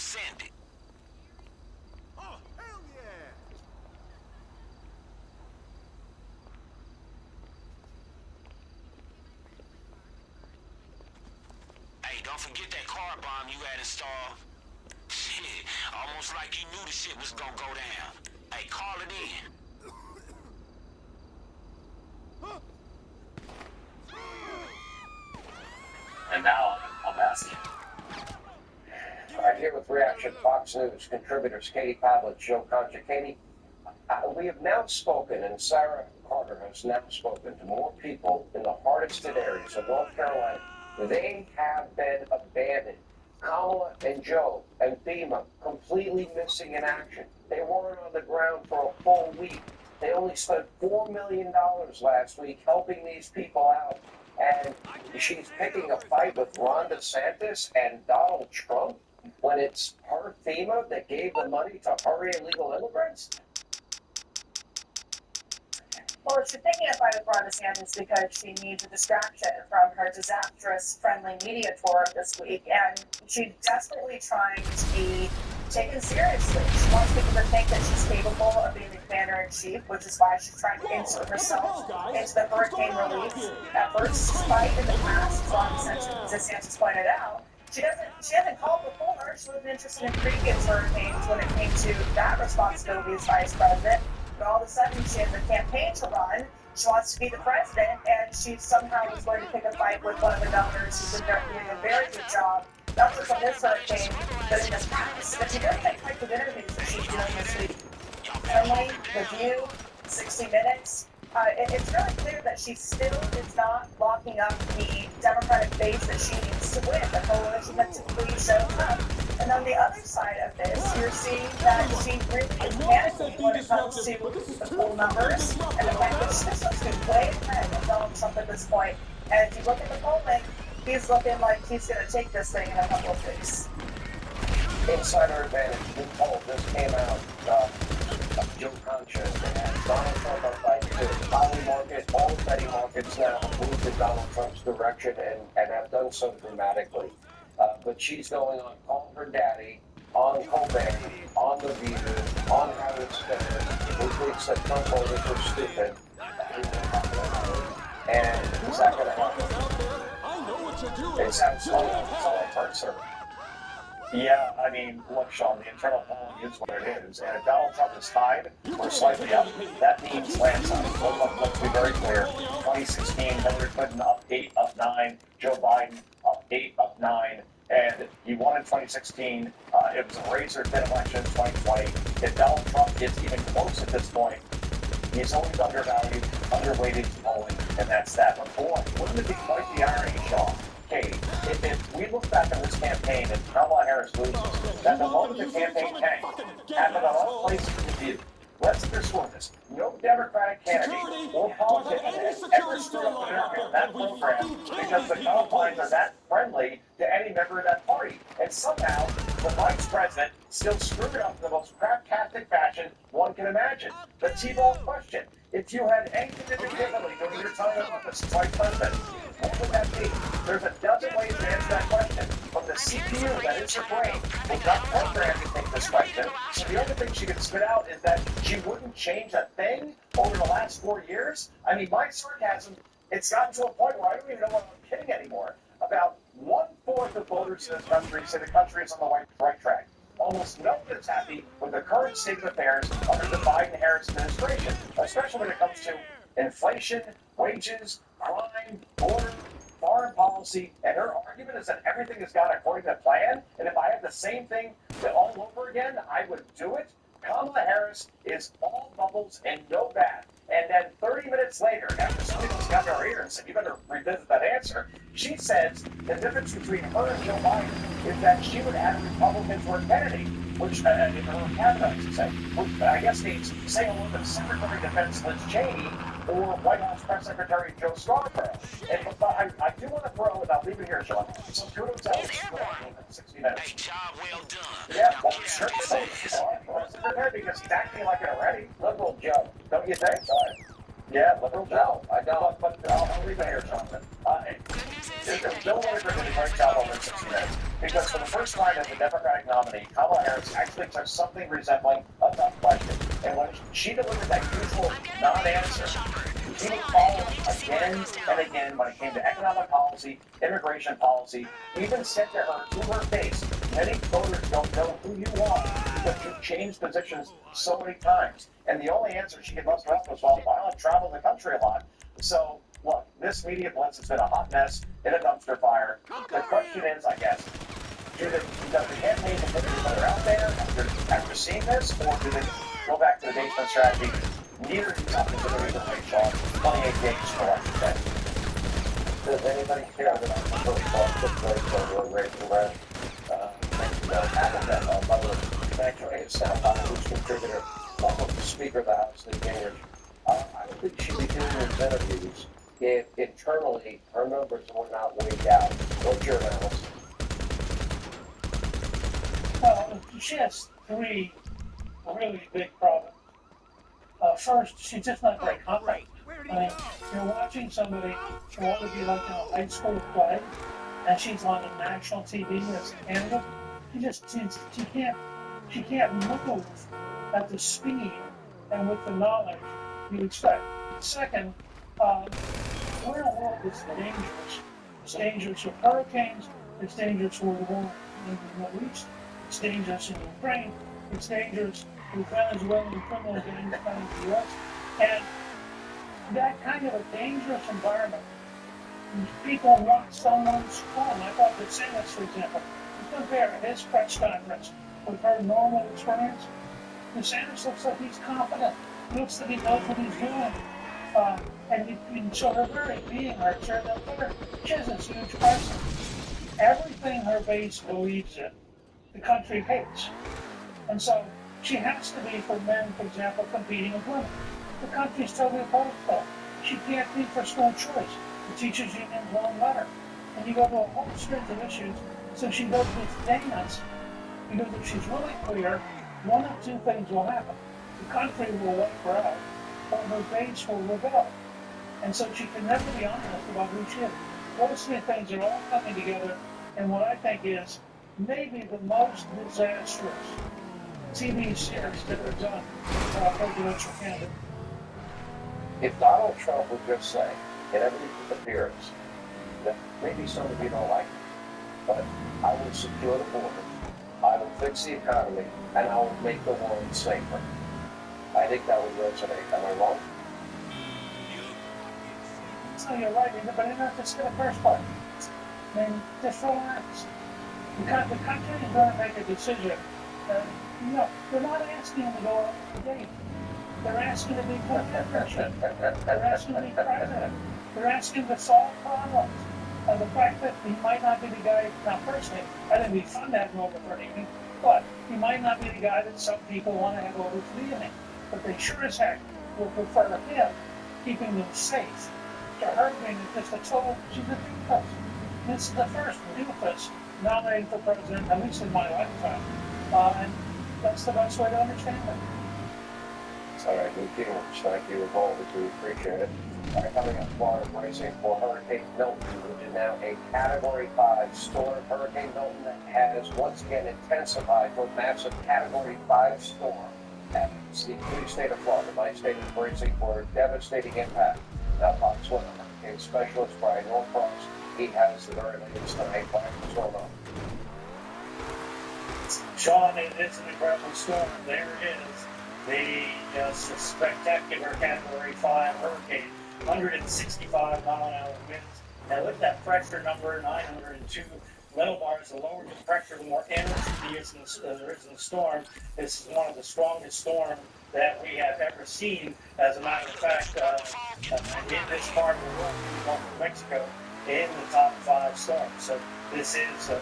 send it. Oh, hell yeah! Hey, don't forget that car bomb you had installed. Shit, almost like you knew the shit was gonna go down. Hey, call it in. And now I'm asking. All right, here with Reaction Fox News contributors Katie Pavlich, Joe Concha. Katie, we have now spoken, and Sarah Carter has now spoken to more people in the hardest hit areas of North Carolina. They have been abandoned. Kamala and Joe and FEMA completely missing in action. They weren't on the ground for a full week. They only spent $4 million last week helping these people out. And she's picking a fight with Ron DeSantis and Donald Trump when it's her FEMA that gave the money to hurry illegal immigrants? Well, she's picking a fight with Ron DeSantis because she needs a distraction from her disastrous friendly media tour this week, and she's desperately trying to be taken seriously. She wants people to think that she's capable of being the commander-in-chief, which is why she's trying to insert herself into the hurricane relief efforts, despite in the past, as Ron DeSantis pointed out. She hasn't called before. She wasn't interested in previous hurricanes when it came to that responsibility as vice president. But all of a sudden, she has a campaign to run. She wants to be the president, and she somehow is going to pick a fight with one of the governors who's been doing a very good job, not just on this hurricane, but in the past. But she does that type of interviews that she's doing this week. Emily, The View, 60 Minutes. It's really clear that she still is not locking up the Democratic base that she needs to win. The coalition that typically shows up. And on the other side of this, you're seeing that she really is panicking when it comes to the poll numbers and the fact that she's supposed to be way ahead of Donald Trump at this point. And if you look at the polling, he's looking like he's going to take this thing in a couple of weeks. Insider Advantage, new poll just came out. Joe Concha and Donald Trump are fighting the Holly market. All the betting markets now have moved in Donald Trump's direction and have done so dramatically. But she's going on Call Her Daddy, on Colbert, on The View, on Howard Stern, who thinks that Trump voters are stupid. And is that going to happen? It sounds like I've heard, sir. Yeah, I mean, look, Sean, the internal polling is what it is. And if Donald Trump is tied or slightly up, that means landslide. Let's be very clear. 2016, Hillary Clinton up 8, up 9. Joe Biden up 8, up 9. And he won in 2016. It was a razor-thin election in 2020. If Donald Trump gets even close at this point, he's always undervalued, underweighted polling, and that's that. But boy, wouldn't it be quite the irony, Sean? Katie, if we look back on this campaign and Kamala Harris loses, that the moment the campaign tanked happened on all places in view. Let's underscore this. No Democratic candidate or politician has ever stood up America in that program because the confines are that friendly to any member of that party. And somehow, the vice president still screwed it up in the most craptastic fashion one can imagine. The T-ball question. If you had anything to do differently during your time in office as vice president, what would that be? There's a dozen ways to answer that question, but the CPU that is her brain was not programmed to think this question. So the only thing she could spit out is that she wouldn't change a thing over the last 4 years. I mean, my sarcasm, it's gotten to a point where I don't even know what I'm kidding anymore. About 1/4 of voters in this country say the country is on the right track. Almost no one is happy with the current state of affairs under the Biden-Harris administration, especially when it comes to inflation, wages, crime, border, foreign policy, and her argument is that everything has gone according to plan, and if I had the same thing all over again, I would do it. Kamala Harris is all bubbles and no bath. And then 30 minutes later, after somebody's got her ear and said, you better revisit that answer, she says the difference between her and Joe Biden is that she would add a Republican for a candidate, which, her cabinet, I should say, which I guess means say a little bit Secretary of Defense Liz Cheney or White House Press Secretary Joe Scarborough. And I do want to throw, and I'll leave it here, Sean, some kudos out to 60 Minutes. Hey, job well done. Yeah, well, sure, Secretary, because he's acting like it already. Liberal Joe, Don't you think? Yeah, liberal Joe. I know, but I'll leave it here, Jonathan. Bill Whitaker did a great job over 60 Minutes. Because for the first time as the Democratic nominee, Kamala Harris actually took something resembling a tough question. And when she delivered that usual non-answer, she was followed again and again when it came to economic policy, immigration policy, even said to her face, many voters don't know who you are because you've changed positions so many times. And the only answer she could muster up was, well, I travel the country a lot. So, look, this media blitz has been a hot mess in a dumpster fire. The question is, I guess, does the campaign put each other out there after seeing this, or do they go back to the basement strategy? Neither do something for the reason they saw 28 days for election day. Does anybody care that I'm the first one took place over Rachel Red? Appleton, by the way, actually, it's Santa Cruz contributor, almost the Speaker of the House, Newt Gingrich. I don't think she'd be doing these interviews if internally her numbers were not weighed out. What's your analysis? Well, she has three really big problems. First, she's just not very confident. I mean, you're watching somebody who ought to be like in a high school play, and she's on a national TV as a candidate. She can't move at the speed and with the knowledge you expect. Second, our world is dangerous. It's dangerous with hurricanes. It's dangerous with the war in the Middle East. It's dangerous in Ukraine. It's dangerous with Venezuelan criminals getting coming to the U.S. And that kind of a dangerous environment, people want someone strong. I thought that Sanders, for example, you compare his press conference with her normal experience. DeSantis looks like he's confident. He looks like he knows what he's doing. And so her very being, her she has this huge presence. Everything her base believes in, the country hates. And so she has to be for men, for example, competing with women. The country's totally opposed to that. She can't be for school choice. The teachers' unions won't let her. And you go to a whole string of issues. So she goes with dance, because if she's really clear, one of two things will happen. The country will wipe her out, or her base will rebel. And so she can never be honest about who she is. Those three things are all coming together in what I think is maybe the most disastrous TV series that are done for a presidential candidate. If Donald Trump would just say in every appearance that maybe some of you don't like it, but I will secure the border, I will fix the economy, and I will make the world safer, I think that would resonate. Am I wrong? So you're right, but you're not just the first part. I mean, just relax. The country is going to make a decision. They're not asking to go out on a date. They're asking to be put in leadership. They're asking to be president. They're asking to solve problems. And the fact that he might not be the guy, now personally, I think we fund that role for an evening, but he might not be the guy that some people want to have over to the evening. But they sure as heck will prefer him keeping them safe to her being just a total, she's a doofus. This is the first doofus nominated for president, at least in my lifetime. And that's the best way to understand it. All right, Newt Gingrich, thank you as always. We appreciate it. All right, coming up, Florida bracing for Hurricane Milton, which is now a Category 5 storm. Hurricane Milton has once again intensified to a massive Category 5 storm. And it's the free state of Florida. My state is bracing for devastating impact. Now, Fox Weather Hurricane Specialist Brian Norcross, he has the very latest tonight. Brian, what's going on? Sean, it's an incredible storm. There it is. The spectacular Category 5 hurricane, 165 mile-an-hour winds. And with that pressure number, 902 millibars, the lower the pressure, the more energy there is in the storm. This is one of the strongest storms that we have ever seen. As a matter of fact, in this part of the world, Gulf of Mexico, in the top 5 storms. So this is a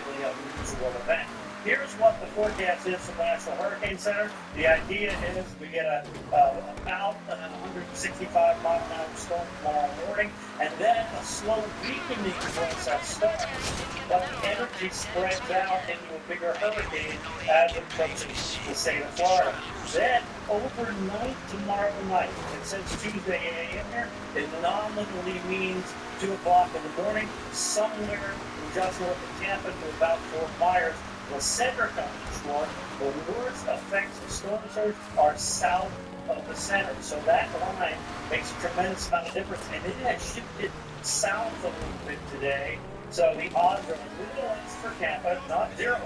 really unusual event. here's what the forecast is from the National Hurricane Center. The idea is we get about 165 mile an hour storm tomorrow morning, and then a slow weakening once that starts. But the energy spreads out into a bigger hurricane as it approaches the state of Florida. Then overnight tomorrow night, it says Tuesday AM here, it nominally means 2 o'clock in the morning, somewhere just north of Tampa to about Fort Myers. The center comes short. The worst effects of storm surge are south of the center. So that line makes a tremendous amount of difference. And it has shifted south a little bit today. So the odds are a little less for Tampa, not 0,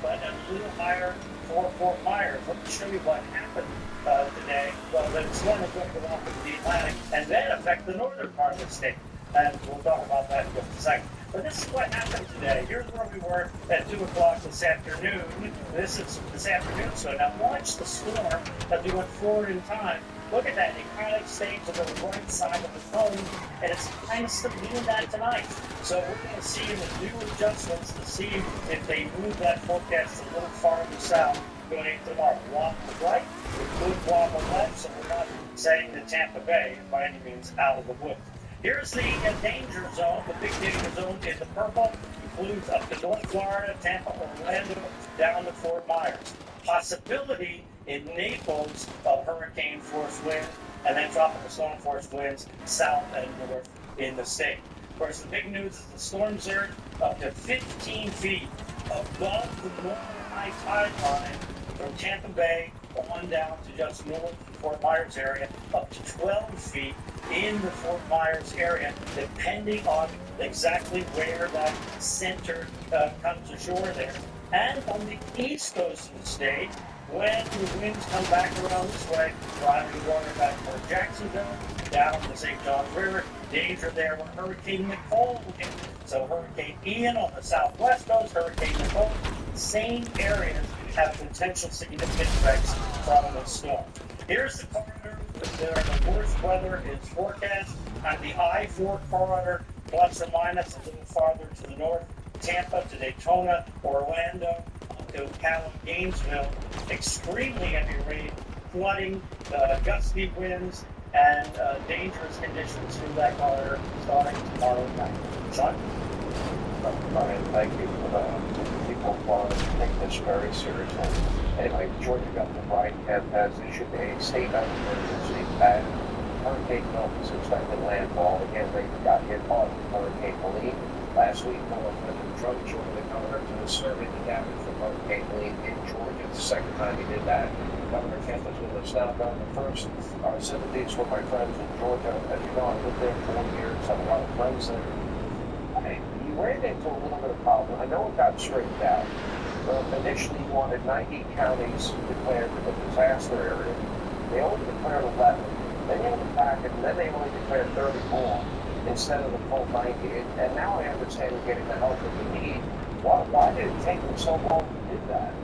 but a little higher for Fort Myers. Let me show you what happened today. Well, the storm is going to go off into the Atlantic and then affect the northern part of the state. And we'll talk about that in just a second. But this is what happened today. Here's where we were at 2 o'clock this afternoon. This is this afternoon. So now watch the storm as we went forward in time. Look at that. It kind of stayed to the right side of the cone, and it's kind of still doing that tonight. So we're going to see the new adjustments to see if they move that forecast a little farther south going into tomorrow. Wobble right, it could wobble left, so we're not saying that Tampa Bay is by any means out of the woods. Here's the danger zone. The big danger zone in the purple includes up to North Florida, Tampa, Orlando, down to Fort Myers. Possibility in Naples of hurricane force winds and then tropical storm force winds south and north in the state. Of course, the big news is the storm surge up to 15 feet above the normal high tide line from Tampa Bay on down to just north of the Fort Myers area, up to 12 feet in the Fort Myers area, depending on exactly where that center comes ashore there. And on the east coast of the state, when the winds come back around this way, driving water back toward Jacksonville, down the St. Johns River, danger there when Hurricane Nicole hit. So Hurricane Ian on the southwest coast, Hurricane Nicole, same areas have potential significant effects from the storm. Here's the corridor where the worst weather is forecast on the I-4 corridor, plus or minus a little farther to the north, Tampa to Daytona, Orlando, to Cali, Gainesville, extremely heavy rain, flooding, gusty winds, and dangerous conditions through that corridor starting tomorrow night. Sean? Brian, thank you for people of Florida to take this very seriously. Anyway, Georgia Governor Brian Kemp has issued a state of emergency and Hurricane Milton is expected landfall. Again, they got hit hard with Hurricane Helene. Last week, President Trump joined the governor to survey the damage from Hurricane Helene in Georgia. It's the second time he did that. Governor Kemp is with us now. Governor, first, our sympathies for my friends in Georgia. As you know, I lived there 4 years. I have a lot of friends there. You ran into a little bit of problem. I know it got straightened out. But initially, you wanted 90 counties declared a disaster area. They only declared 11. Then you went back, and then they only declared 34 instead of the full 90. And now I understand you're getting the help that you need. Why did it take them so long to do that?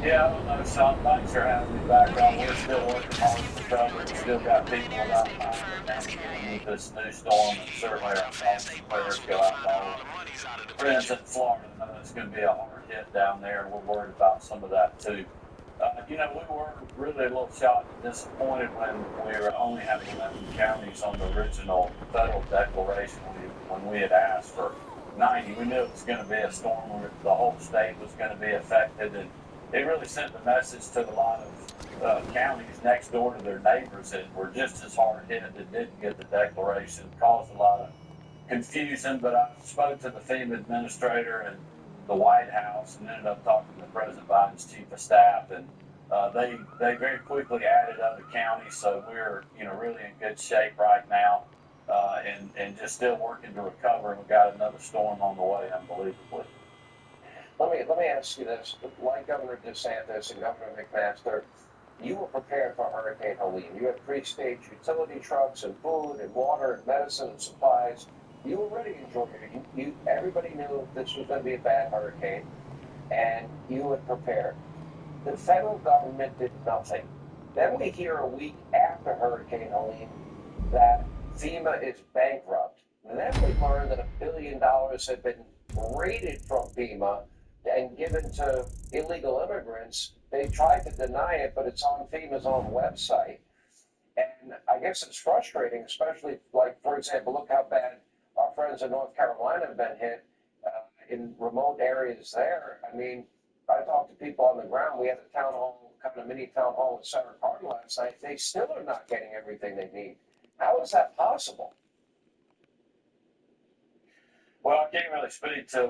Yeah, I don't know, Sean. Thanks for having me back on. We're still working hard to recover. We still got people out with this new storm, and certainly our thoughts and prayers go out to all friends in Florida. I know it's going to be a hard hit down there, and we're worried about some of that too. We were really a little shocked and disappointed when we were only having 11 counties on the original federal declaration when we had asked for 90. We knew it was going to be a storm where the whole state was going to be affected, and it really sent the message to a lot of counties next door to their neighbors that were just as hard hit that didn't get the declaration. It caused a lot of confusion, but I spoke to the FEMA administrator and the White House and ended up talking to President Biden's chief of staff, and they very quickly added other counties, so we're really in good shape right now, and just still working to recover, and we've got another storm on the way, unbelievably. Let me ask you this. Like Governor DeSantis and Governor McMaster, you were prepared for Hurricane Helene. You had pre-staged utility trucks and food and water and medicine and supplies. You were ready in Georgia. Everybody knew this was going to be a bad hurricane, and you had prepared. The federal government did nothing. Then we hear a week after Hurricane Helene that FEMA is bankrupt. And then we learn that $1 billion had been raided from FEMA and given to illegal immigrants. They tried to deny it, but it's on FEMA's own website. And I guess it's frustrating, especially, like, for example, look how bad our friends in North Carolina have been hit in remote areas there. I mean, I talked to people on the ground. We had a town hall, kind of mini town hall with Sarah Cardin last night. They still are not getting everything they need. How is that possible? Well, I can't really speak to